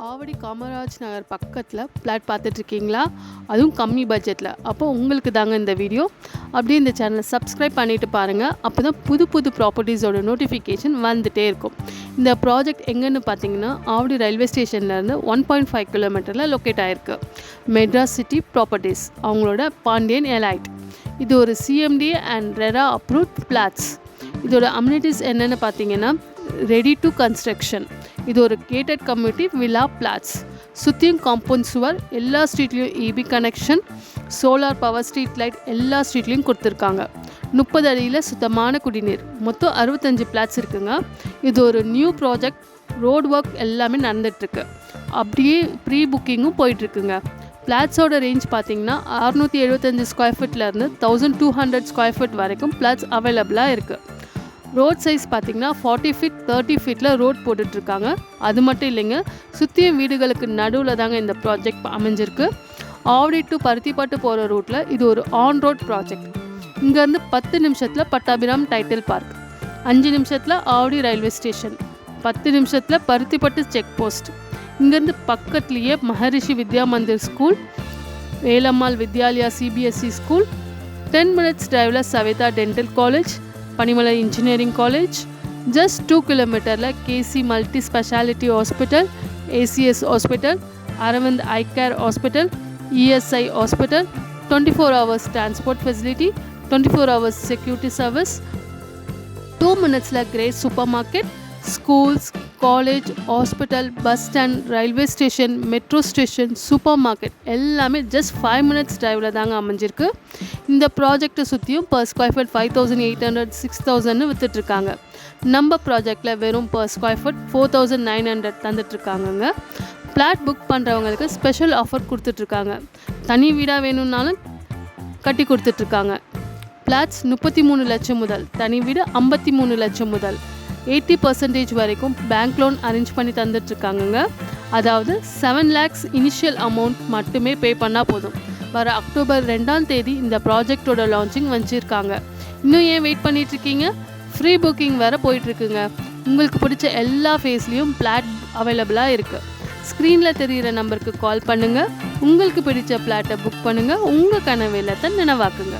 ஆவடி காமராஜ் நகர் பக்கத்தில் ஃப்ளாட் பார்த்துட்ருக்கீங்களா? அதுவும் கம்மி பட்ஜெட்டில். அப்போ உங்களுக்கு தாங்க இந்த வீடியோ. அப்படியே இந்த சேனலை சப்ஸ்கிரைப் பண்ணிவிட்டு பாருங்கள். அப்போ தான் புது புது ப்ராப்பர்ட்டிஸோட நோட்டிஃபிகேஷன் வந்துகிட்டே இருக்கும். இந்த ப்ராஜெக்ட் எங்கன்னு பார்த்தீங்கன்னா ஆவடி ரயில்வே ஸ்டேஷன்லேருந்து 1.5 கிலோமீட்டரில் லொக்கேட் ஆகிருக்கு. மெட்ராஸ் சிட்டி ப்ராப்பர்ட்டிஸ் அவங்களோட பாண்டியன் எலைட். இது ஒரு CMDA and RERA approved flats. இதோட அம்யூனிட்டிஸ் என்னென்னு பார்த்தீங்கன்னா ரெடி டு கன்ஸ்ட்ரக்ஷன். இது ஒரு கேட்டட் கம்யூனிட்டி வில்லா பிளாட்ஸ். சுற்றியும் காம்பவுண்ட் சுவர், எல்லா ஸ்ட்ரீட்லேயும் EB connection, solar power, street light எல்லா ஸ்ட்ரீட்லேயும் கொடுத்துருக்காங்க. 30 அடியில் சுத்தமான குடிநீர். மொத்தம் 65 பிளாட்ஸ் இருக்குங்க. இது ஒரு நியூ ப்ராஜெக்ட். ரோடு ஒர்க் எல்லாமே நடந்துகிட்ருக்கு. அப்படியே ப்ரீ புக்கிங்கும் போயிட்டுருக்குங்க. ஃப்ளாட்ஸோட ரேஞ்ச் பார்த்தீங்கன்னா 675 ஸ்கொயர் ஃபீட்லேருந்து 1200 ஸ்கொயர் ஃபீட் வரைக்கும் ஃப்ளாட்ஸ் அவைலபிளாக இருக்குது. ரோட் சைஸ் பார்த்திங்கன்னா 40 ஃபீட் 30 ஃபீட்டில் ரோட் போட்டுட்ருக்காங்க. அது மட்டும் இல்லைங்க, சுற்றியும் வீடுகளுக்கு நடுவில் தாங்க இந்த ப்ராஜெக்ட் அமைஞ்சிருக்கு. ஆவடி டு பருத்திப்பாட்டு போகிற ரூட்டில் இது ஒரு ஆன் ரோட் ப்ராஜெக்ட். இங்கேருந்து 10 நிமிஷத்தில் பட்டாபிராம் டைட்டில் பார்க், 5 நிமிஷத்தில் ஆவடி ரயில்வே ஸ்டேஷன், 10 நிமிஷத்தில் பருத்திப்பட்டு செக் போஸ்ட். இங்கேருந்து பக்கத்துலேயே Maharishi Vidya Mandir school, Velammal Vidyalaya CBSE school, 10 minutes டிரைவில் Saveetha dental college, Panimalar engineering college. Just 2 கிலோமீட்டரில் KC multi speciality hospital, ACS hospital, Aravind eye care hospital, ESI hospital, 24 hours transport facility, 24 hours security service. 2 மினிட்ஸில் great super market, schools, college, hospital, bus stand, railway station, metro station, super market எல்லாமே just 5 minutes டிரைவில் தாங்க அமைஞ்சிருக்கு. இந்த ப்ராஜெக்டை சுற்றியும் per square feet 5800 6000 விற்றுட்ருக்காங்க. நம்ம ப்ராஜெக்டில் வெறும் பர் ஸ்கொயர் ஃபீட் 4900 தந்துட்டுருக்காங்கங்க. ஃப்ளாட் புக் பண்ணுறவங்களுக்கு ஸ்பெஷல் ஆஃபர் கொடுத்துட்ருக்காங்க. தனி வீடாக வேணும்னாலும் கட்டி கொடுத்துட்ருக்காங்க. ஃப்ளாட்ஸ் 33 லட்சம் முதல், தனி வீடு 53 லட்சம் முதல், 80% வரைக்கும் பேங்க் லோன் அரேஞ்ச் பண்ணி தந்துட்டுருக்காங்கங்க. அதாவது 7 lakhs இனிஷியல் அமௌண்ட் மட்டுமே பே பண்ணால் போதும். வர அக்டோபர் 2ஆம் தேதி இந்த ப்ராஜெக்டோட லான்ச்சிங் வச்சுருக்காங்க. இன்னும் ஏன் வெயிட் பண்ணிகிட்ருக்கீங்க? ஃப்ரீ புக்கிங் வேறு போயிட்டுருக்குங்க. உங்களுக்கு பிடிச்ச எல்லா ஃபேஸ்லேயும் ஃப்ளாட் அவைலபிளாக இருக்குது. ஸ்க்ரீனில் தெரிகிற நம்பருக்கு கால் பண்ணுங்கள். உங்களுக்கு பிடிச்ச ஃப்ளாட்டை புக் பண்ணுங்கள். உங்கள் கனவு இல்லத்தை நினைவாக்குங்க.